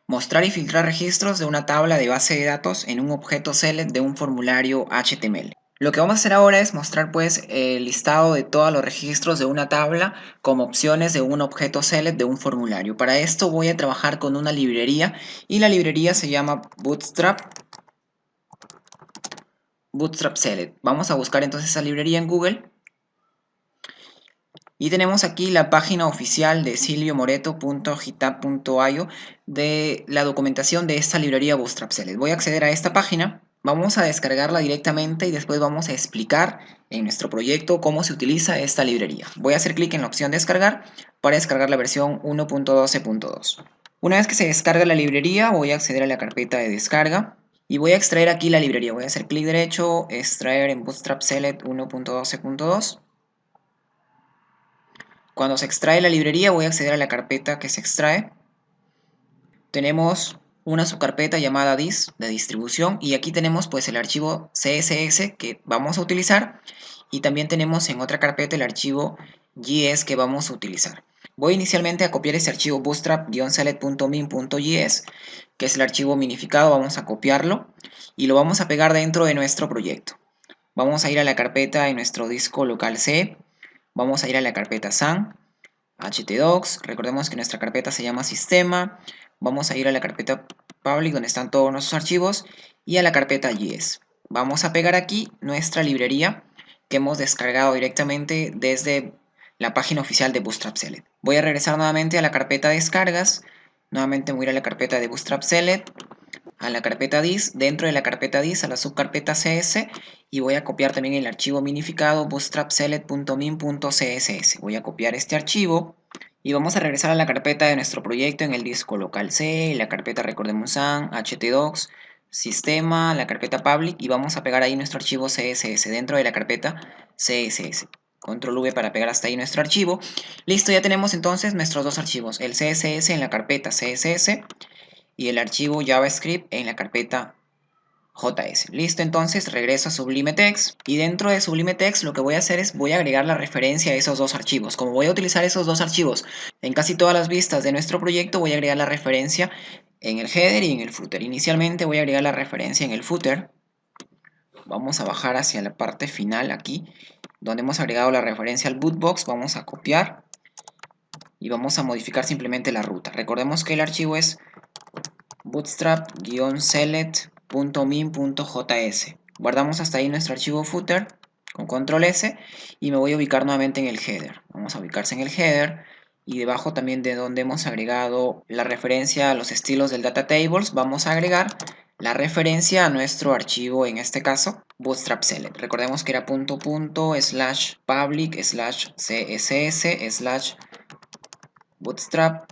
Mostrar y filtrar registros de una tabla de base de datos en un objeto select de un formulario HTML. Lo que vamos a hacer ahora es mostrar pues el listado de todos los registros de una tabla como opciones de un objeto select de un formulario. Para esto voy a trabajar con una librería y la librería se llama Bootstrap Select. Vamos a buscar entonces esa librería en Google. Y tenemos aquí la página oficial de silviomoreto.github.io de la documentación de esta librería Bootstrap Select. Voy a acceder a esta página, vamos a descargarla directamente y después vamos a explicar en nuestro proyecto cómo se utiliza esta librería. Voy a hacer clic en la opción descargar para descargar la versión 1.12.2. Una vez que se descarga la librería, voy a acceder a la carpeta de descarga y voy a extraer aquí la librería. Voy a hacer clic derecho, extraer en Bootstrap Select 1.12.2. Cuando se extrae la librería voy a acceder a la carpeta que se extrae. Tenemos una subcarpeta llamada dis de distribución y aquí tenemos pues el archivo CSS que vamos a utilizar y también tenemos en otra carpeta el archivo JS que vamos a utilizar. Voy inicialmente a copiar este archivo bootstrap-select.min.js que es el archivo minificado, vamos a copiarlo y lo vamos a pegar dentro de nuestro proyecto. Vamos a ir a la carpeta en nuestro disco local C. Vamos a ir a la carpeta SAN, htdocs, recordemos que nuestra carpeta se llama sistema, vamos a ir a la carpeta public donde están todos nuestros archivos y a la carpeta JS. Vamos a pegar aquí nuestra librería que hemos descargado directamente desde la página oficial de Bootstrap Select. Voy a regresar nuevamente a la carpeta descargas, nuevamente voy a ir a la carpeta de Bootstrap Select, a la carpeta dis, dentro de la carpeta dis a la subcarpeta cs y voy a copiar también el archivo minificado bootstrapselect.min.css. Voy a copiar este archivo y vamos a regresar a la carpeta de nuestro proyecto en el disco local C, la carpeta recordemos SAN, htdocs, sistema, la carpeta public y vamos a pegar ahí nuestro archivo CSS dentro de la carpeta CSS. Control V para pegar hasta ahí nuestro archivo. Listo, ya tenemos entonces nuestros dos archivos, el CSS en la carpeta CSS y el archivo JavaScript en la carpeta JS. Listo, entonces regreso a Sublime Text y dentro de Sublime Text lo que voy a hacer es voy a agregar la referencia a esos dos archivos. Como voy a utilizar esos dos archivos en casi todas las vistas de nuestro proyecto, voy a agregar la referencia en el header y en el footer. Inicialmente voy a agregar la referencia en el footer. Vamos a bajar hacia la parte final aquí, donde hemos agregado la referencia al bootbox. Vamos a copiar y vamos a modificar simplemente la ruta. Recordemos que el archivo es bootstrap-select.min.js. Guardamos hasta ahí nuestro archivo footer con control S y me voy a ubicar nuevamente en el header. Vamos a ubicarse en el header y debajo también de donde hemos agregado la referencia a los estilos del data tables, vamos a agregar la referencia a nuestro archivo, en este caso bootstrap select. Recordemos que era /public/css/bootstrap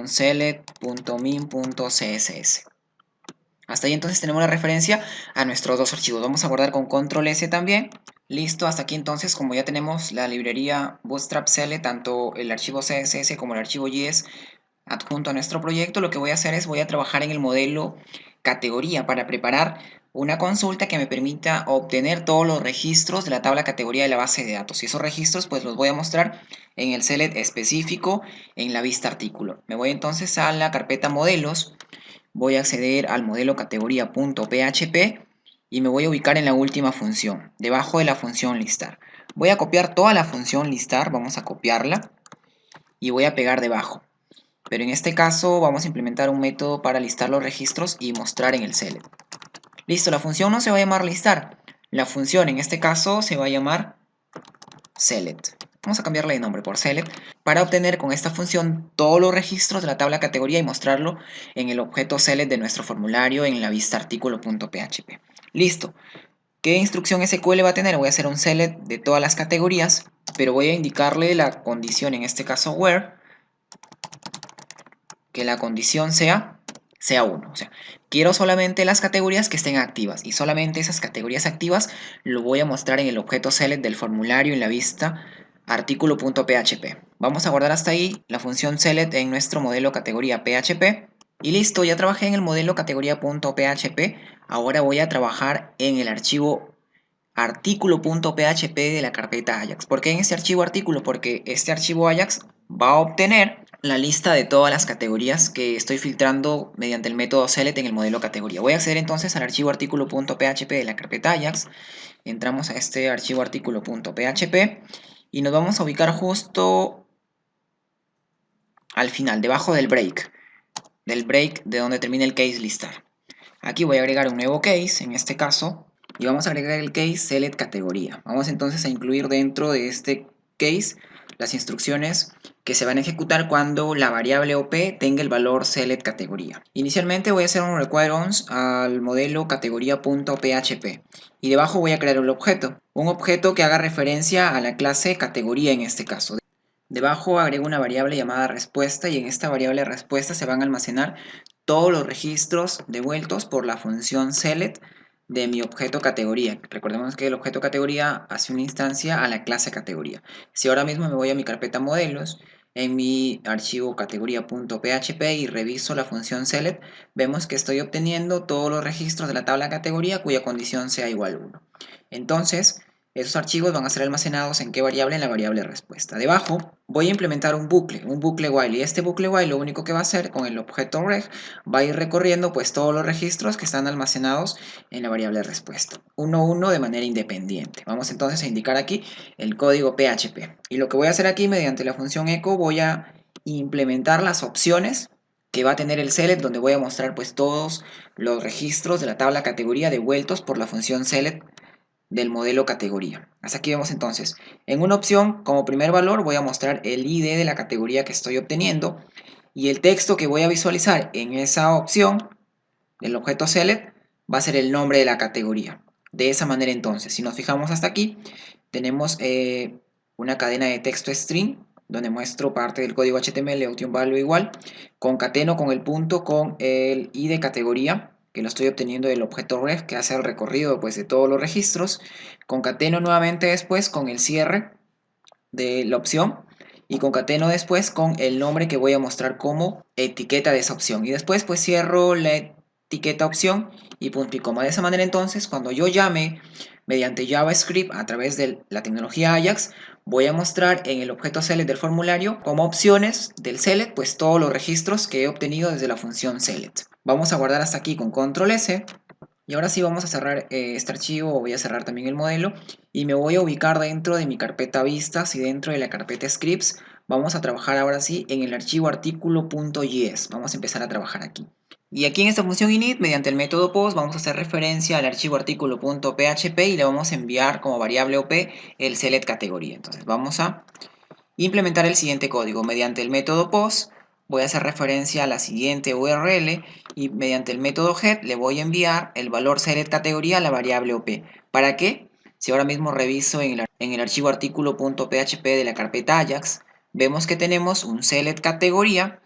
select.min.css. Hasta ahí entonces tenemos la referencia a nuestros dos archivos. Vamos a guardar con control S también. Listo, hasta aquí entonces, como ya tenemos la librería Bootstrap Select, tanto el archivo CSS como el archivo JS adjunto a nuestro proyecto, lo que voy a hacer es voy a trabajar en el modelo categoría para preparar una consulta que me permita obtener todos los registros de la tabla categoría de la base de datos. Y esos registros pues los voy a mostrar en el select específico en la vista artículo. Me voy entonces a la carpeta modelos, voy a acceder al modelo categoría.php y me voy a ubicar en la última función, debajo de la función listar. Voy a copiar toda la función listar, vamos a copiarla y voy a pegar debajo. Pero en este caso vamos a implementar un método para listar los registros y mostrar en el select. Listo, la función no se va a llamar listar. La función en este caso se va a llamar select. Vamos a cambiarle de nombre por select para obtener con esta función todos los registros de la tabla categoría y mostrarlo en el objeto select de nuestro formulario en la vista artículo.php. Listo. ¿Qué instrucción SQL va a tener? Voy a hacer un select de todas las categorías, pero voy a indicarle la condición, en este caso where, que la condición sea 1. O sea, quiero solamente las categorías que estén activas y solamente esas categorías activas lo voy a mostrar en el objeto select del formulario en la vista artículo.php. Vamos a guardar hasta ahí la función select en nuestro modelo categoría PHP. Y listo, ya trabajé en el modelo categoría.php. Ahora voy a trabajar en el archivo artículo.php de la carpeta Ajax. ¿Por qué en este archivo artículo? Porque este archivo Ajax va a obtener la lista de todas las categorías que estoy filtrando mediante el método select en el modelo categoría. Voy a acceder entonces al archivo artículo.php de la carpeta Ajax. Entramos a este archivo artículo.php y nos vamos a ubicar justo al final, debajo del break de donde termina el case listar. Aquí voy a agregar un nuevo case, en este caso, y vamos a agregar el case select categoría. Vamos entonces a incluir dentro de este case las instrucciones que se van a ejecutar cuando la variable OP tenga el valor select categoría. Inicialmente voy a hacer un require once al modelo categoría.php y debajo voy a crear un objeto que haga referencia a la clase categoría en este caso. Debajo agrego una variable llamada respuesta y en esta variable respuesta se van a almacenar todos los registros devueltos por la función select de mi objeto categoría. Recordemos que el objeto categoría hace una instancia a la clase categoría. Si ahora mismo me voy a mi carpeta modelos, en mi archivo categoría.php y reviso la función select, vemos que estoy obteniendo todos los registros de la tabla categoría cuya condición sea igual a 1. Entonces, esos archivos van a ser almacenados ¿en qué variable? En la variable respuesta. Debajo voy a implementar un bucle while, y este bucle while lo único que va a hacer con el objeto reg va a ir recorriendo pues todos los registros que están almacenados en la variable respuesta, uno a uno de manera independiente. Vamos entonces a indicar aquí el código PHP. Y lo que voy a hacer aquí mediante la función echo voy a implementar las opciones que va a tener el select, donde voy a mostrar pues todos los registros de la tabla categoría devueltos por la función select del modelo categoría. Hasta aquí vemos entonces, en una opción como primer valor voy a mostrar el ID de la categoría que estoy obteniendo y el texto que voy a visualizar en esa opción del objeto select va a ser el nombre de la categoría. De esa manera entonces, si nos fijamos hasta aquí, tenemos una cadena de texto string donde muestro parte del código HTML value igual, concateno con el punto con el ID de categoría que lo estoy obteniendo del objeto ref que hace el recorrido pues, de todos los registros, concateno nuevamente después con el cierre de la opción y concateno después con el nombre que voy a mostrar como etiqueta de esa opción y después pues cierro la etiqueta opción y punto y coma. De esa manera entonces cuando yo llame mediante JavaScript a través de la tecnología Ajax voy a mostrar en el objeto select del formulario como opciones del select pues todos los registros que he obtenido desde la función select. Vamos a guardar hasta aquí con control S. Y ahora sí vamos a cerrar este archivo, voy a cerrar también el modelo y me voy a ubicar dentro de mi carpeta vistas y dentro de la carpeta scripts vamos a trabajar ahora sí en el archivo artículo.js. Vamos a empezar a trabajar aquí. Y aquí en esta función init, mediante el método post, vamos a hacer referencia al archivo artículo.php y le vamos a enviar como variable OP el select categoría. Entonces vamos a implementar el siguiente código. Mediante el método post voy a hacer referencia a la siguiente URL y mediante el método get le voy a enviar el valor select categoría a la variable OP. ¿Para qué? Si ahora mismo reviso en el archivo artículo.php de la carpeta Ajax, vemos que tenemos un select categoría.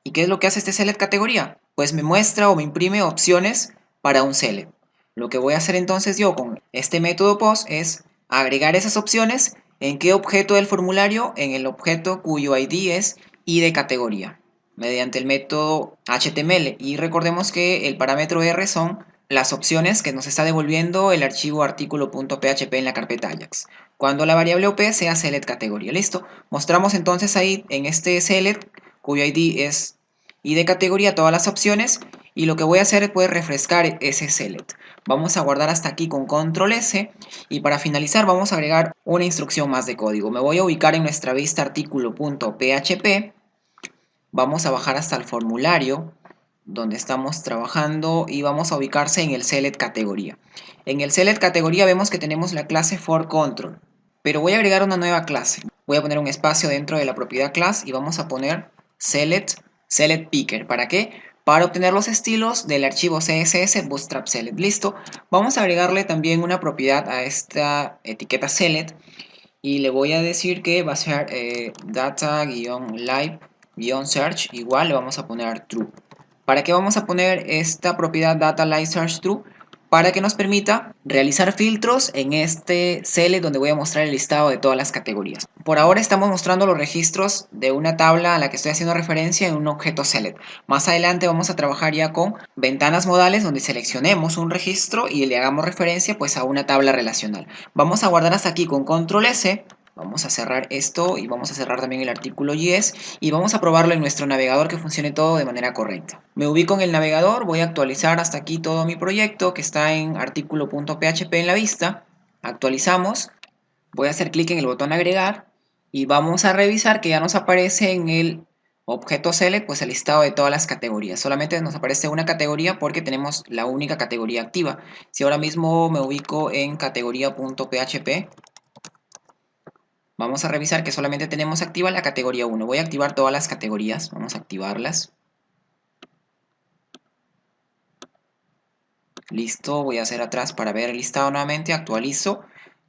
¿Y qué es lo que hace este select categoría? Pues me muestra o me imprime opciones para un select. Lo que voy a hacer entonces yo con este método post es agregar esas opciones ¿en qué objeto del formulario? En el objeto cuyo ID es ID categoría, mediante el método HTML. Y recordemos que el parámetro R son las opciones que nos está devolviendo el archivo artículo.php en la carpeta Ajax. Cuando la variable OP sea select categoría. Listo. Mostramos entonces ahí en este select, cuyo ID es ID categoría, todas las opciones. Y lo que voy a hacer es pues refrescar ese select. Vamos a guardar hasta aquí con control S y para finalizar vamos a agregar una instrucción más de código. Me voy a ubicar en nuestra vista artículo.php, vamos a bajar hasta el formulario donde estamos trabajando y vamos a ubicarse en el select categoría. En el select categoría vemos que tenemos la clase forControl, pero voy a agregar una nueva clase. Voy a poner un espacio dentro de la propiedad class y vamos a poner select picker. ¿Para qué? Para obtener los estilos del archivo CSS Bootstrap Select. Listo. Vamos a agregarle también una propiedad a esta etiqueta select y le voy a decir que va a ser data-live-search igual le vamos a poner true. ¿Para qué vamos a poner esta propiedad data-live-search true? Para que nos permita realizar filtros en este select donde voy a mostrar el listado de todas las categorías. Por ahora estamos mostrando los registros de una tabla a la que estoy haciendo referencia en un objeto select. Más adelante vamos a trabajar ya con ventanas modales donde seleccionemos un registro y le hagamos referencia pues a una tabla relacional. Vamos a guardar hasta aquí con control S Vamos a cerrar esto y vamos a cerrar también el artículo yes y vamos a probarlo en nuestro navegador que funcione todo de manera correcta. Me ubico en el navegador, voy a actualizar hasta aquí todo mi proyecto que está en artículo.php en la vista. Actualizamos, voy a hacer clic en el botón agregar y vamos a revisar que ya nos aparece en el objeto select pues el listado de todas las categorías. Solamente nos aparece una categoría porque tenemos la única categoría activa. Si ahora mismo me ubico en categoría.php, vamos a revisar que solamente tenemos activa la categoría 1. Voy a activar todas las categorías. Vamos a activarlas. Listo. Voy a hacer atrás para ver el listado nuevamente. Actualizo.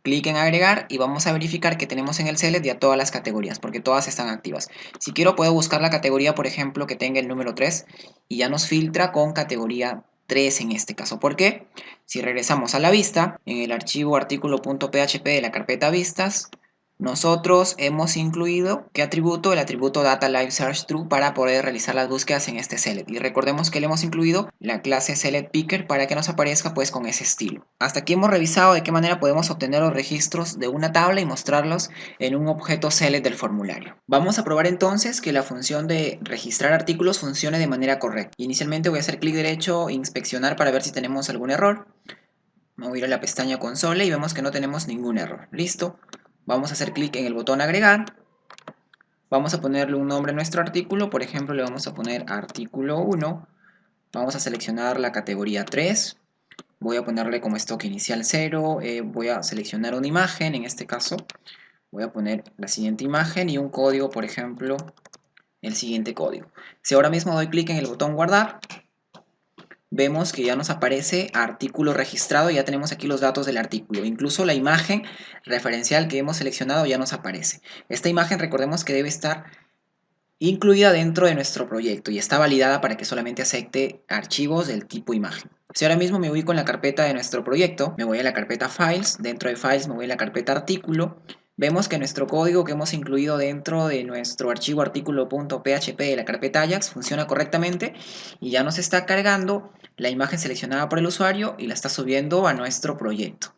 Clic en agregar y vamos a verificar que tenemos en el select ya todas las categorías porque todas están activas. Si quiero puedo buscar la categoría, por ejemplo, que tenga el número 3 y ya nos filtra con categoría 3 en este caso. ¿Por qué? Si regresamos a la vista, en el archivo artículo.php de la carpeta vistas, nosotros hemos incluido ¿qué atributo? El atributo data live search true para poder realizar las búsquedas en este select. Y recordemos que le hemos incluido la clase select picker para que nos aparezca pues con ese estilo. Hasta aquí hemos revisado de qué manera podemos obtener los registros de una tabla y mostrarlos en un objeto select del formulario. Vamos a probar entonces que la función de registrar artículos funcione de manera correcta. Inicialmente voy a hacer clic derecho, inspeccionar para ver si tenemos algún error. Me voy a ir a la pestaña console y vemos que no tenemos ningún error. Listo. Vamos a hacer clic en el botón agregar. Vamos a ponerle un nombre a nuestro artículo. Por ejemplo, le vamos a poner artículo 1. Vamos a seleccionar la categoría 3. Voy a ponerle como stock inicial 0. Voy a seleccionar una imagen. En este caso, voy a poner la siguiente imagen y un código, por ejemplo, el siguiente código. Si ahora mismo doy clic en el botón guardar, vemos que ya nos aparece artículo registrado, ya tenemos aquí los datos del artículo, incluso la imagen referencial que hemos seleccionado ya nos aparece. Esta imagen recordemos que debe estar incluida dentro de nuestro proyecto y está validada para que solamente acepte archivos del tipo imagen. Si ahora mismo me ubico en la carpeta de nuestro proyecto, me voy a la carpeta Files, dentro de Files me voy a la carpeta Artículo, vemos que nuestro código que hemos incluido dentro de nuestro archivo artículo.php de la carpeta Ajax funciona correctamente y ya nos está cargando la imagen seleccionada por el usuario y la está subiendo a nuestro proyecto.